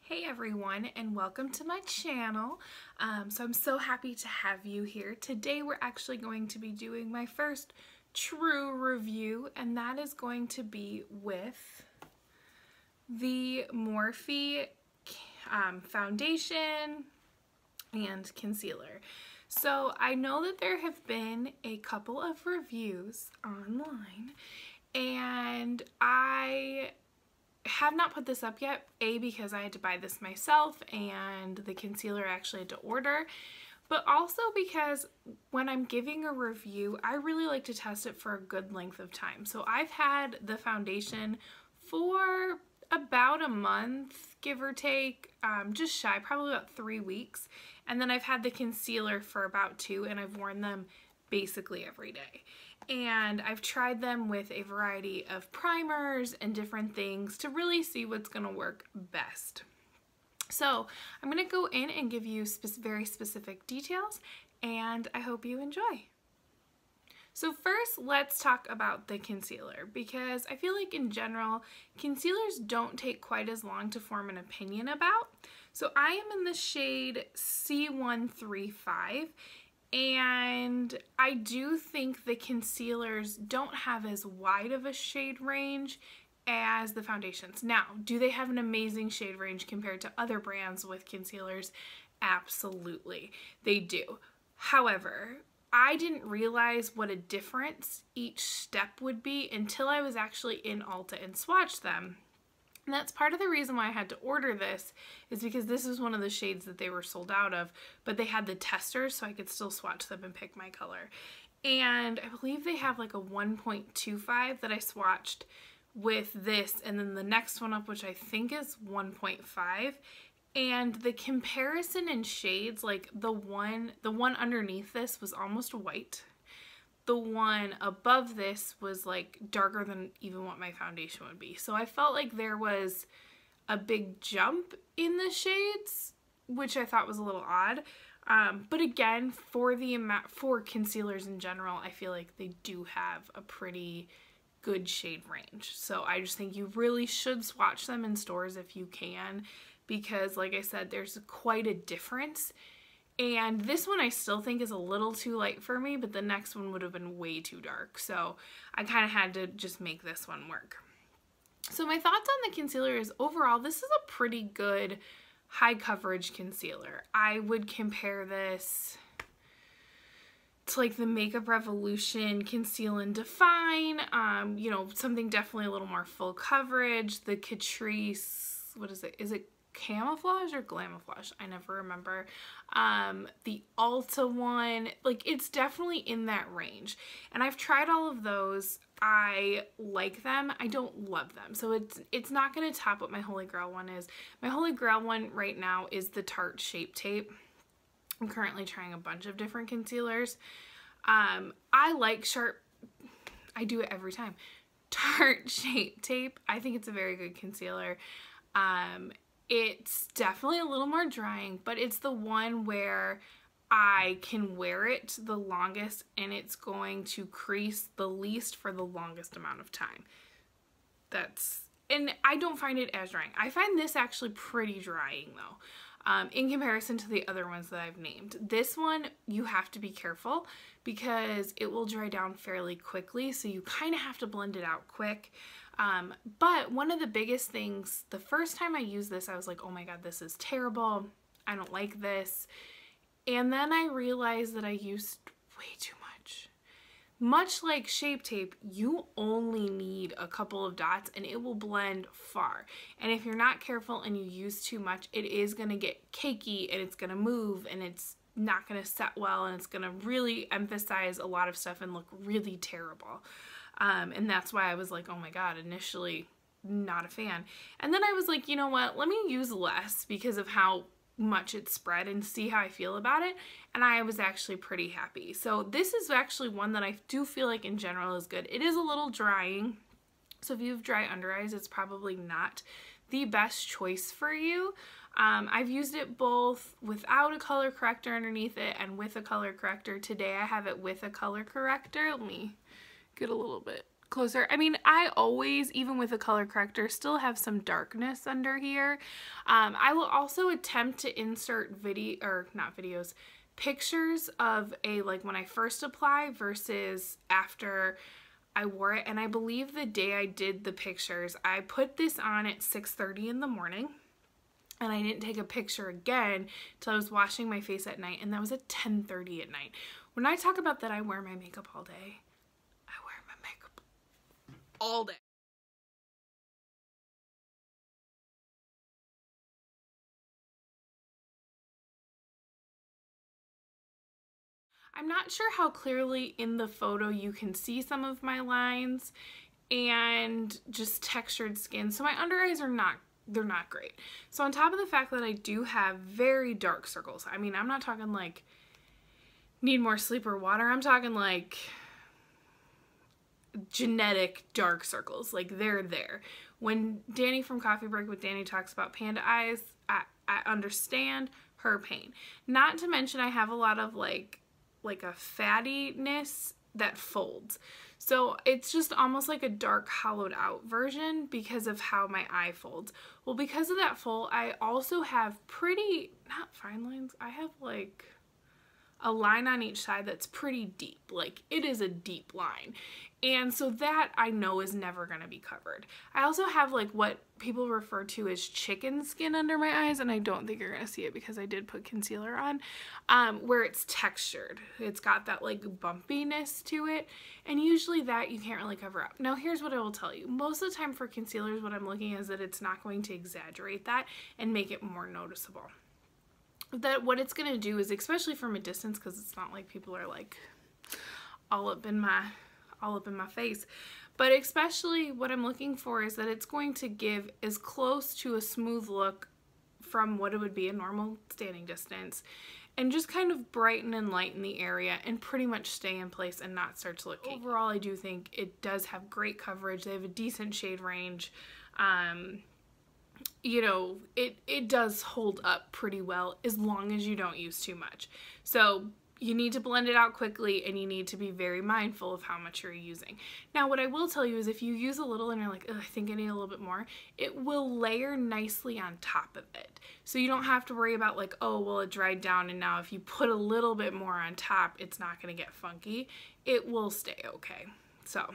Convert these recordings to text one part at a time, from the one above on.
Hey everyone, and welcome to my channel. So I'm so happy to have you here. Today we're actually going to be doing my first true review, and that is going to be with the Morphe foundation and concealer. So I know that there have been a couple of reviews online, and I have not put this up yet, because I had to buy this myself and the concealer I actually had to order, but also because when I'm giving a review, I really like to test it for a good length of time. So I've had the foundation for about a month, give or take, just shy, probably about 3 weeks, and then I've had the concealer for about 2, and I've worn them basically every day. And I've tried them with a variety of primers and different things to really see what's going to work best. So I'm going to go in and give you very specific details, and I hope you enjoy. So first, let's talk about the concealer, because I feel like in general, concealers don't take quite as long to form an opinion about. So I am in the shade C135, and I do think the concealers don't have as wide of a shade range as the foundations. Now, do they have an amazing shade range compared to other brands with concealers? Absolutely, they do. However, I didn't realize what a difference each step would be until I was actually in Ulta and swatched them. And that's part of the reason why I had to order this, is because this is one of the shades that they were sold out of, but they had the testers so I could still swatch them and pick my color. And I believe they have like a 1.25 that I swatched with this, and then the next one up, which I think is 1.5. And the comparison in shades, like the one underneath this was almost white. The one above this was like darker than even what my foundation would be. So I felt like there was a big jump in the shades, which I thought was a little odd. But again, for concealers in general, I feel like they do have a pretty good shade range. So I just think you really should swatch them in stores if you can, because like I said, there's quite a difference. And this one I still think is a little too light for me, but the next one would have been way too dark. So I kind of had to just make this one work. So my thoughts on the concealer is overall, this is a pretty good high coverage concealer. I would compare this to like the Makeup Revolution Conceal and Define, you know, something definitely a little more full coverage. The Catrice, what is it? Is it Camouflage or Glamouflage? I never remember. The Ulta one, like it's definitely in that range. And I've tried all of those. I like them. I don't love them. So it's not going to top what my Holy Grail one is. My Holy Grail one right now is the Tarte Shape Tape. I'm currently trying a bunch of different concealers. I like Sharp, I do it every time, Tarte Shape Tape. I think it's a very good concealer. It's definitely a little more drying, but it's the one where I can wear it the longest and it's going to crease the least for the longest amount of time. And I don't find it as drying. I find this actually pretty drying though. In comparison to the other ones that I've named. This one, you have to be careful because it will dry down fairly quickly, so you kind of have to blend it out quick. But one of the biggest things, the first time I used this, I was like, oh my god, this is terrible. I don't like this. And then I realized that I used way too much. Much like Shape Tape, you only need a couple of dots and it will blend far. And if you're not careful and you use too much, it is going to get cakey and it's going to move and it's not going to set well and it's going to really emphasize a lot of stuff and look really terrible. And that's why I was like, oh my god, initially not a fan. And then I was like, you know what, let me use less because of how much it spread and see how I feel about it, and I was actually pretty happy. So this is actually one that I do feel like in general is good. It is a little drying, so if you have dry under eyes, it's probably not the best choice for you. I've used it both without a color corrector underneath it and with a color corrector. Today I have it with a color corrector. Let me get a little bit closer. I mean, I always, even with a color corrector, still have some darkness under here. I will also attempt to insert pictures of like when I first apply versus after I wore it. And I believe the day I did the pictures, I put this on at 6:30 in the morning. And I didn't take a picture again till I was washing my face at night, and that was at 10:30 at night. When I talk about that I wear my makeup all day, I wear my makeup all day. I'm not sure how clearly in the photo you can see some of my lines and just textured skin. So my under eyes are they're not great. So on top of the fact that I do have very dark circles, I mean, I'm not talking like need more sleep or water. I'm talking like genetic dark circles. Like they're there. When Danny from Coffee Break with Danny talks about panda eyes, I understand her pain. Not to mention I have a lot of like a fattiness that folds. So it's just almost like a dark hollowed out version because of how my eye folds. Well, because of that fold, I also have pretty, not fine lines, I have like a line on each side that's pretty deep. Like it is a deep line. And so that I know is never going to be covered. I also have like what people refer to as chicken skin under my eyes, and I don't think you're going to see it because I did put concealer on, where it's textured. It's got that like bumpiness to it, and usually that you can't really cover up. Now here's what I will tell you. Most of the time for concealers, what I'm looking at is that it's not going to exaggerate that and make it more noticeable. That what it's going to do is, especially from a distance, because it's not like people are like all up in my face, but especially what I'm looking for is that it's going to give as close to a smooth look from what it would be a normal standing distance, and just kind of brighten and lighten the area and pretty much stay in place and not start to look cakey. Overall, I do think it does have great coverage. They have a decent shade range. You know, it does hold up pretty well as long as you don't use too much. So you need to blend it out quickly, and you need to be very mindful of how much you're using. Now, what I will tell you is if you use a little and you're like, I think I need a little bit more, it will layer nicely on top of it. So you don't have to worry about like, oh, well, it dried down, and now if you put a little bit more on top, it's not going to get funky. It will stay okay. So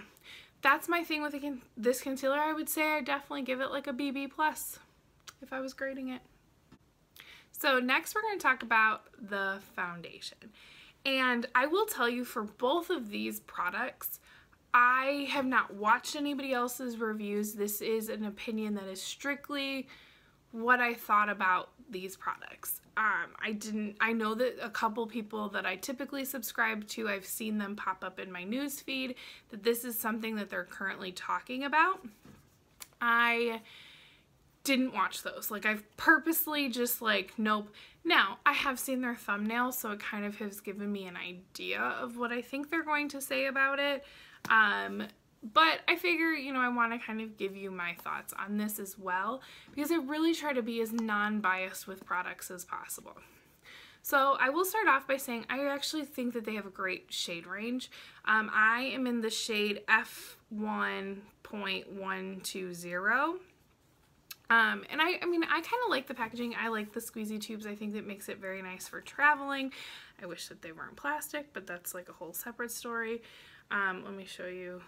that's my thing with this concealer. I would say I definitely give it like a BB+ if I was grading it. So next we're going to talk about the foundation. And I will tell you, for both of these products, I have not watched anybody else's reviews. This is an opinion that is strictly what I thought about these products. I know that a couple people that I typically subscribe to, I've seen them pop up in my news feed, that this is something that they're currently talking about. I didn't watch those. Like, I've purposely just like, nope. Now, I have seen their thumbnails, so it kind of has given me an idea of what I think they're going to say about it. But I figure, you know, I want to kind of give you my thoughts on this as well, because I really try to be as non-biased with products as possible. So I will start off by saying I actually think that they have a great shade range. I am in the shade F1.120. And I mean, I kind of like the packaging. I like the squeezy tubes. I think that makes it very nice for traveling. I wish that they weren't plastic, but that's like a whole separate story. Let me show you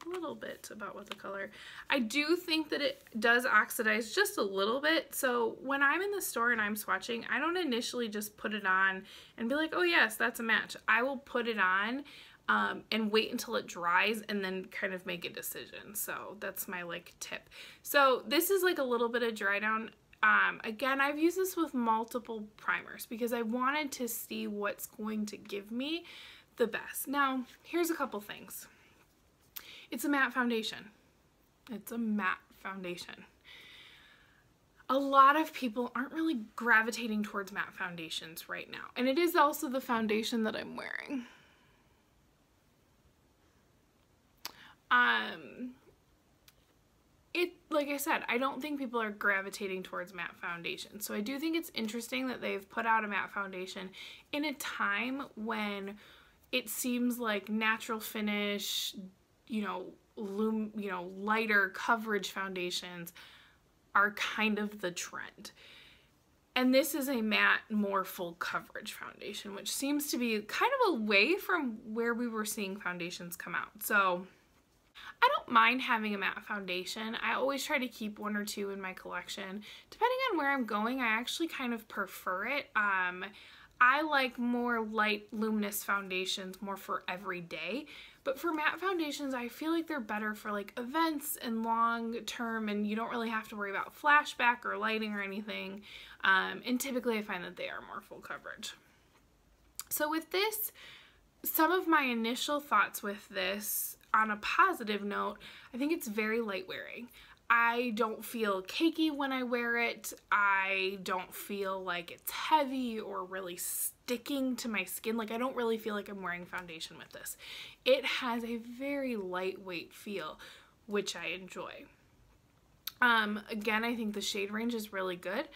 a little bit about what the color. I do think that it does oxidize just a little bit. So when I'm in the store and I'm swatching, I don't initially just put it on and be like, oh yes, that's a match. I will put it on and wait until it dries and then kind of make a decision. So that's my like tip. So this is like a little bit of dry down. Again, I've used this with multiple primers because I wanted to see what's going to give me the best. Now, here's a couple things. It's a matte foundation. It's a matte foundation. A lot of people aren't really gravitating towards matte foundations right now. And it is also the foundation that I'm wearing. Like I said, I don't think people are gravitating towards matte foundation. So I do think it's interesting that they've put out a matte foundation in a time when it seems like natural finish, you know, lighter coverage foundations are kind of the trend. And this is a matte, more full coverage foundation, which seems to be kind of away from where we were seeing foundations come out. So I don't mind having a matte foundation. I always try to keep one or two in my collection. Depending on where I'm going, I actually kind of prefer it. I like more light, luminous foundations, more for every day. But for matte foundations, I feel like they're better for like events and long term, and you don't really have to worry about flashback or lighting or anything. And typically I find that they are more full coverage. So with this, some of my initial thoughts with this, on a positive note, I think it's very light wearing. I don't feel cakey when I wear it. I don't feel like it's heavy or really sticking to my skin. Like, I don't really feel like I'm wearing foundation with this. It has a very lightweight feel, which I enjoy. Again, I think the shade range is really good.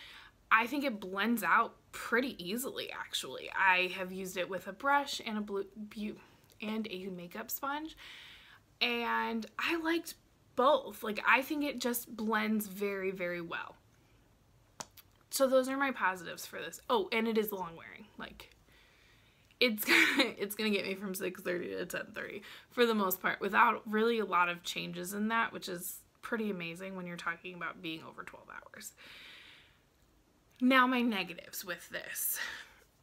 I think it blends out pretty easily, actually. I have used it with a brush and a makeup sponge, and I liked both. Like, I think it just blends very, very well. So those are my positives for this. Oh, and it is long wearing. Like, it's gonna get me from 6:30 to 10:30 for the most part, without really a lot of changes in that, which is pretty amazing when you're talking about being over 12 hours. Now my negatives with this.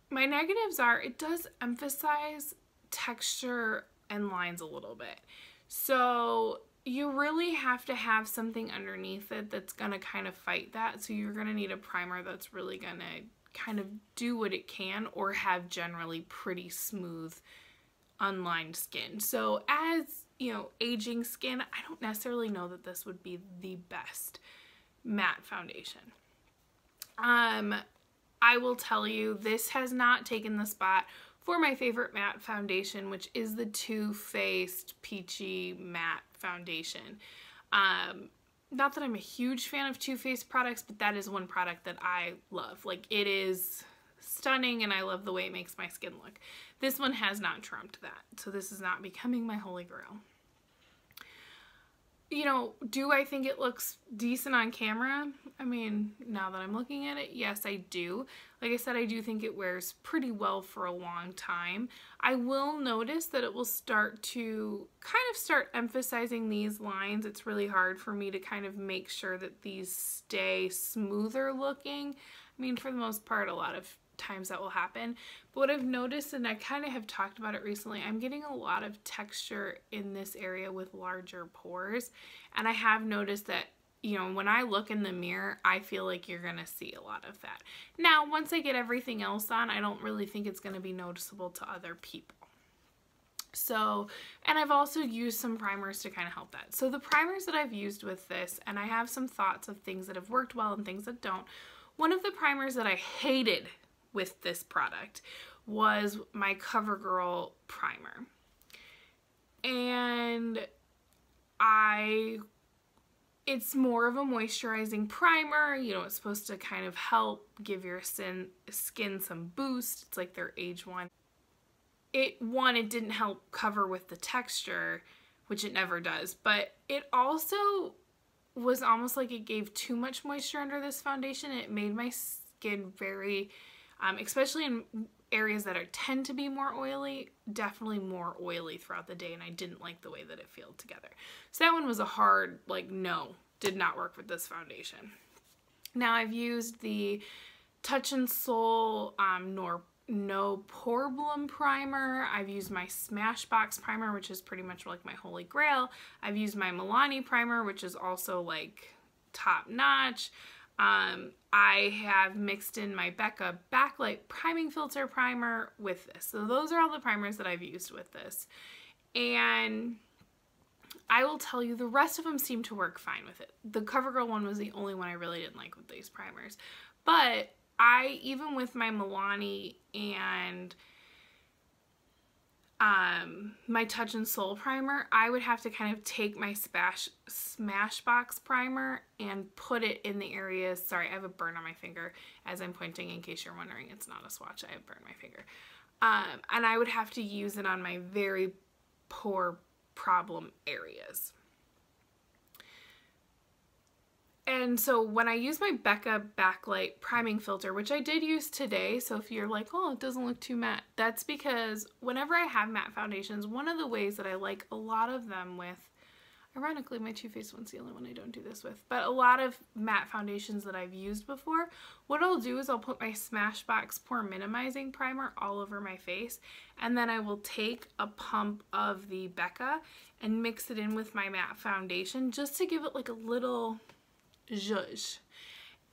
My negatives are, it does emphasize texture and lines a little bit. So you really have to have something underneath it that's going to kind of fight that. So you're going to need a primer that's really going to kind of do what it can, or have generally pretty smooth, unlined skin. So as, you know, aging skin, I don't necessarily know that this would be the best matte foundation. I will tell you, this has not taken the spot for my favorite matte foundation, which is the Too Faced Peachy Matte Foundation. Not that I'm a huge fan of Too Faced products, but that is one product that I love. Like, it is stunning, and I love the way it makes my skin look. This one has not trumped that, so this is not becoming my holy grail. You know, do I think it looks decent on camera? I mean, now that I'm looking at it, yes, I do. Like I said, I do think it wears pretty well for a long time. I will notice that it will start to start emphasizing these lines. It's really hard for me to kind of make sure that these stay smoother looking. I mean, for the most part, a lot of times that will happen. But what I've noticed, and I kind of have talked about it recently, I'm getting a lot of texture in this area with larger pores. And I have noticed that, you know, when I look in the mirror, I feel like you're going to see a lot of that. Now, once I get everything else on, I don't really think it's going to be noticeable to other people. So, and I've also used some primers to kind of help that. So the primers that I've used with this, and I have some thoughts of things that have worked well and things that don't. One of the primers that I hated with this product was my Covergirl primer. And it's more of a moisturizing primer. You know, it's supposed to kind of help give your skin some boost. It's like their age one. It didn't help cover with the texture, which it never does, but it also was almost like it gave too much moisture under this foundation. It made my skin very, especially in areas that tend to be more oily, definitely more oily throughout the day, and I didn't like the way that it filled together. So that one was a hard, like, no, did not work with this foundation. Now I've used the Touch in Sol No Pore primer. I've used my Smashbox primer, which is pretty much like my holy grail. I've used my Milani primer, which is also like top notch. I have mixed in my Becca Backlight Priming Filter primer with this. So those are all the primers that I've used with this. And I will tell you, the rest of them seem to work fine with it. The Covergirl one was the only one I really didn't like with these primers. But even with my Milani and my Touch in Sol primer, I would have to kind of take my Smashbox primer and put it in the areas. Sorry, I have a burn on my finger as I'm pointing, in case you're wondering. It's not a swatch, I have burned my finger. And I would have to use it on my very pore problem areas. And so when I use my Becca backlight priming filter, which I did use today, so if you're like, oh, it doesn't look too matte, that's because whenever I have matte foundations, one of the ways that I like a lot of them with, ironically my Too Faced one's the only one I don't do this with, but a lot of matte foundations that I've used before, what I'll do is I'll put my Smashbox pore minimizing primer all over my face, and then I will take a pump of the Becca and mix it in with my matte foundation just to give it like a little zhuzh.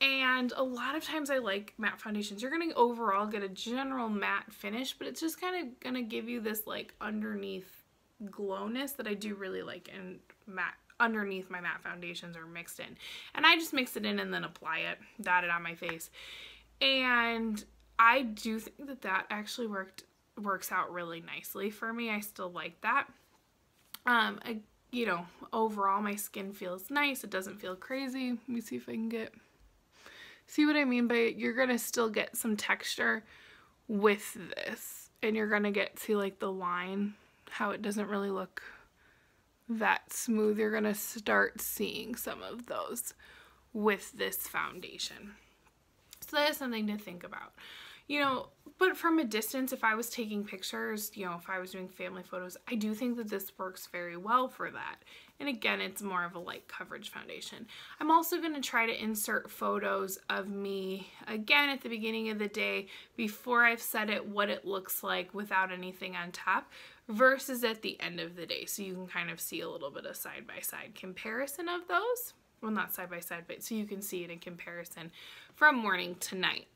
And a lot of times I like matte foundations. You're going to overall get a general matte finish, but it's just kind of going to give you this like underneath glowness that I do really like, and matte underneath my matte foundations are mixed in. And I just mix it in and then apply it, dot it on my face. And I do think that that actually works out really nicely for me. I still like that. You know, overall my skin feels nice. It doesn't feel crazy. Let me see if I can see what I mean by it. You're gonna still get some texture with this, and you're gonna see like the line, how it doesn't really look that smooth. You're gonna start seeing some of those with this foundation. So that is something to think about. You know, but from a distance, if I was taking pictures, you know, if I was doing family photos, I do think that this works very well for that. And again, it's more of a light coverage foundation. I'm also going to try to insert photos of me, again, at the beginning of the day, before I've set it, what it looks like without anything on top, versus at the end of the day. So you can kind of see a little bit of side-by-side comparison of those. Well, not side-by-side, but so you can see it in comparison from morning to night.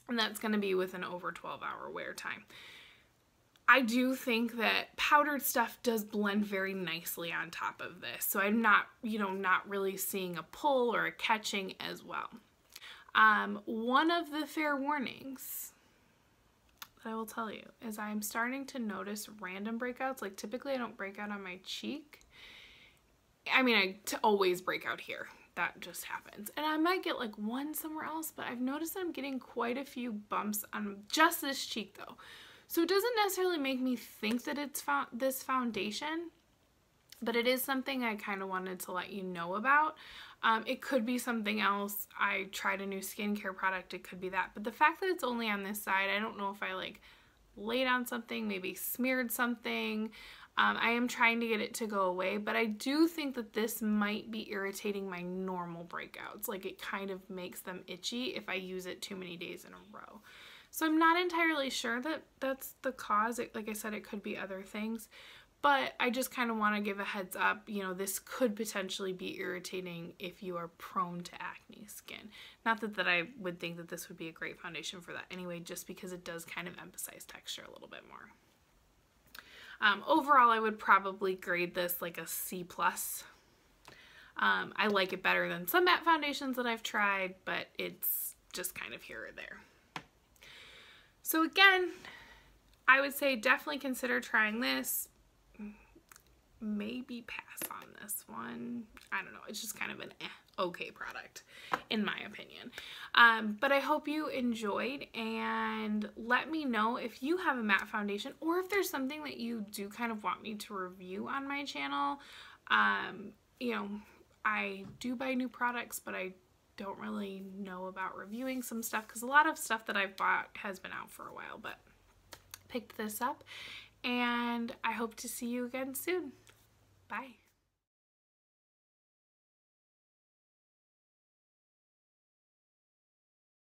And that's going to be with an over 12-hour wear time. I do think that powdered stuff does blend very nicely on top of this. So I'm not, you know, not really seeing a pull or a catching as well. One of the fair warnings that I will tell you is I'm starting to notice random breakouts. Like typically I don't break out on my cheek. I mean, I always break out here. That just happens. And I might get like one somewhere else, but I've noticed that I'm getting quite a few bumps on just this cheek though. So it doesn't necessarily make me think that it's this foundation, but it is something I kind of wanted to let you know about. It could be something else. I tried a new skincare product. It could be that. But the fact that it's only on this side, I don't know if I like laid on something, maybe smeared something. I am trying to get it to go away, but I do think that this might be irritating my normal breakouts. Like it kind of makes them itchy if I use it too many days in a row. So I'm not entirely sure that that's the cause. Like I said, it could be other things, but I just kind of want to give a heads up. You know, this could potentially be irritating if you are prone to acne skin. Not that I would think that this would be a great foundation for that anyway, just because it does kind of emphasize texture a little bit more. Overall, I would probably grade this like a C+. I like it better than some matte foundations that I've tried, but it's just kind of here or there. So again, I would say definitely consider trying this. Maybe pass on this one. I don't know. It's just kind of an okay product in my opinion. But I hope you enjoyed, and let me know if you have a matte foundation or if there's something that you do kind of want me to review on my channel. You know, I do buy new products, but I don't really know about reviewing some stuff because a lot of stuff that I've bought has been out for a while, but picked this up, and I hope to see you again soon. Bye.